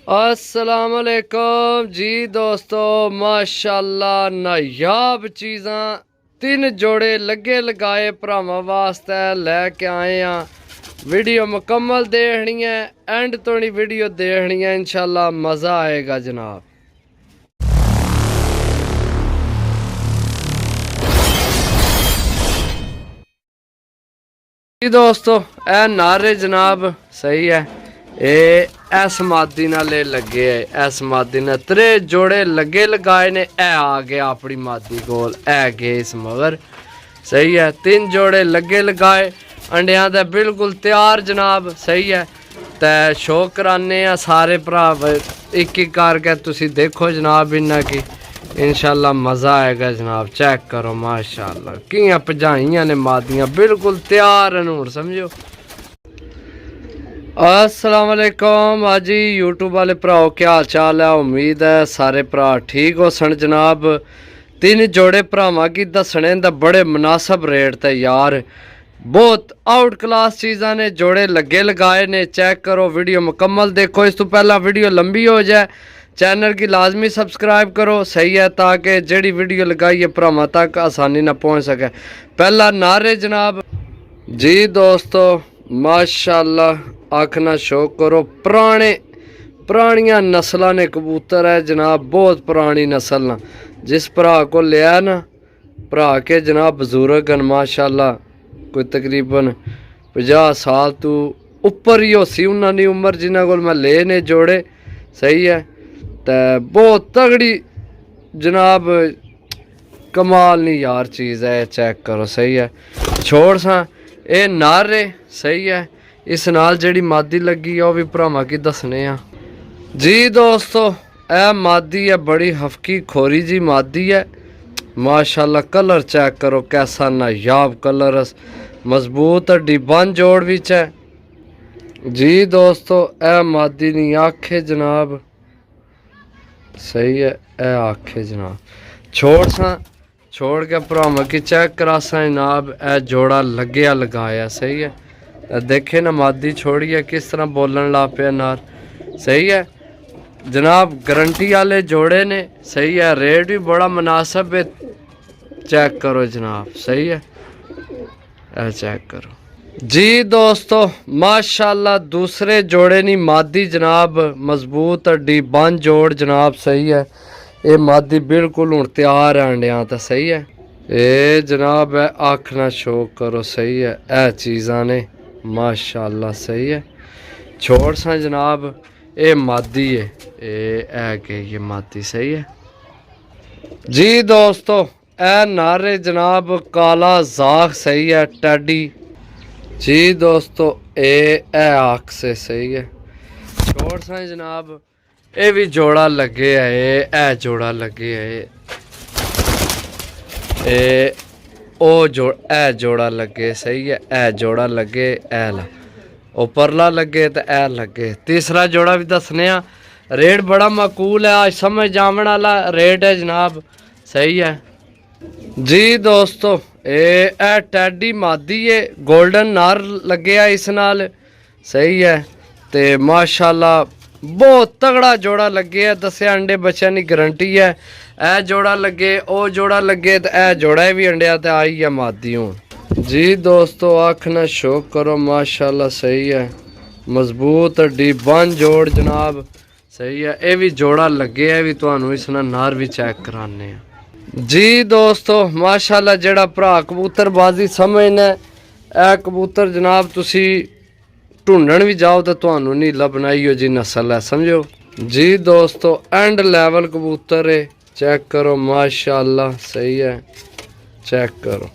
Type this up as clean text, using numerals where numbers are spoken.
अस्सलामुअलैकुम जी दोस्तों, माशाल्लाह नायाब चीज़ां तीन जोड़े लगे लगाए भरावां वास्ते लैके आए हैं। वीडियो मुकम्मल देखनी है, एंड तोड़ी वीडियो देखनी है, इंशाल्लाह मज़ा आएगा जनाब। जी दोस्तों ए नारे जनाब सही है। इस मादी नाले लगे है, इस मादी ने त्रे जोड़े लगे लगाए ने। ए आ गया अपनी मादी कोल, ए गए इस मगर सही है। तीन जोड़े लगे लगाए, अंडिया दे बिल्कुल तैयार जनाब सही है। ते शो कराने सारे भरा एक एक करके तुसी देखो जनाब इन्ना की, इंशाल्लाह मज़ा आएगा जनाब। चेक करो माशाल्लाह कियां भजाइयां ने मादियां, बिल्कुल तैयार न हुण समझो। अस्सलाम वालेकुम हाजी यूट्यूब वाले भराओ, क्या हाल चाल है? उम्मीद है सारे भरा ठीक हो सन जनाब। तीन जोड़े भरावां की दसने दा बड़े मुनासिब रेट ते यार, बहुत आउट क्लास चीज़ां ने। जोड़े लगे लगाए ने, चेक करो, वीडियो मुकम्मल देखो। इस तो पहला वीडियो लंबी हो जाए, चैनल की लाजमी सब्सक्राइब करो सही है, ताकि जेड़ी वीडियो लगाई है भरावां तक आसानी ना पहुँच सके। पहला नारे जनाब जी दोस्तों माशाल्लाह आखना शौक करो। पुरानियां नस्लों ने कबूतर है जनाब, बहुत पुरानी नस्ल ना। जिस भरा को लिया ना, भरा के जनाब बजुर्ग हैं माशाल्लाह, कोई तकरीबन 50 साल तो उपर ही होसी उन्होंने उम्र जिन्होंने को मैं ले ने जोड़े सही है। तो बहुत तगड़ी जनाब कमाल नहीं यार चीज़ है, चेक करो सही है। छोड़ सा ये नारे सही है, इस नाल जेड़ी मादी लगी है वह भी भरावां की दसने आ जी दोस्तों। ए मादी है, बड़ी हफकी खोरी जी मादी है माशाल्लाह। कलर चेक करो कैसा नायाब कलर, मजबूत हड्डी बन जोड़ विच है जी दोस्तों। ए मादी नहीं आखे जनाब सही है, ए आखे जनाब। छोड़ के भरावां की चेक करासा जनाब। ए जोड़ा लग्या लगाया सही है। देखे ना मादी छोड़िए किस तरह बोलन ला पे नार सही है जनाब। गारंटी वाले जोड़े ने सही है, रेट भी बड़ा मुनासिब है। चेक करो जनाब सही है, ए चेक करो जी दोस्तों माशाल्लाह। दूसरे जोड़े नहीं मादी जनाब, मजबूत हड्डी बन जोड़ जनाब सही है। ये मादी बिल्कुल हुण तैयार है अंडियां तो सही है। ए जनाब है आखना शौक करो सही है, ए चीज़ां ने माशाल्लाह सही है। छोड़ सा जनाब ये मादी है, ए के ये मादी सही है जी दोस्तों। ए नारे जनाब काला जाख सही है, टैडी जी दोस्तों। ए आख से सही है। छोड़ सा जनाब ये भी जोड़ा लगे है, ए जोड़ा लगे है। ए ओ जोड़ा लगे सही है, ए जोड़ा लगे, ए ला उपरला लगे तो ए लगे। तीसरा जोड़ा भी दसने आ, रेट बड़ा माकूल है, आज समझ जावन वाला रेट है जनाब सही है जी दोस्तों। ए टैडी मादी है, गोल्डन नार लगे इस नाल सही है। ते माशाल्लाह बहुत तगड़ा जोड़ा लगे है, दसे अंडे बच्चों की गारंटी है। ए जोड़ा लगे, ओ जोड़ा लगे, तो ए जोड़ा भी अंडिया ते आई है मादी हूँ जी दोस्तों। आखना शौक करो माशाल्लाह सही है, मजबूत हड्डी बन जोड़ जनाब सही है। ये भी जोड़ा लगे है, भी तुहानू इस नार भी चेक कराने जी दोस्तों माशाल्लाह। जेड़ा भरा कबूतरबाजी समझना ए कबूतर जनाब तुसी ढूंढन भी जाओ तो तुहानू नहीं लभना, इहो जी नस्ल है समझो जी दोस्तों। एंड लेवल कबूतर है, चेक करो माशाल्लाह सही है, चेक करो।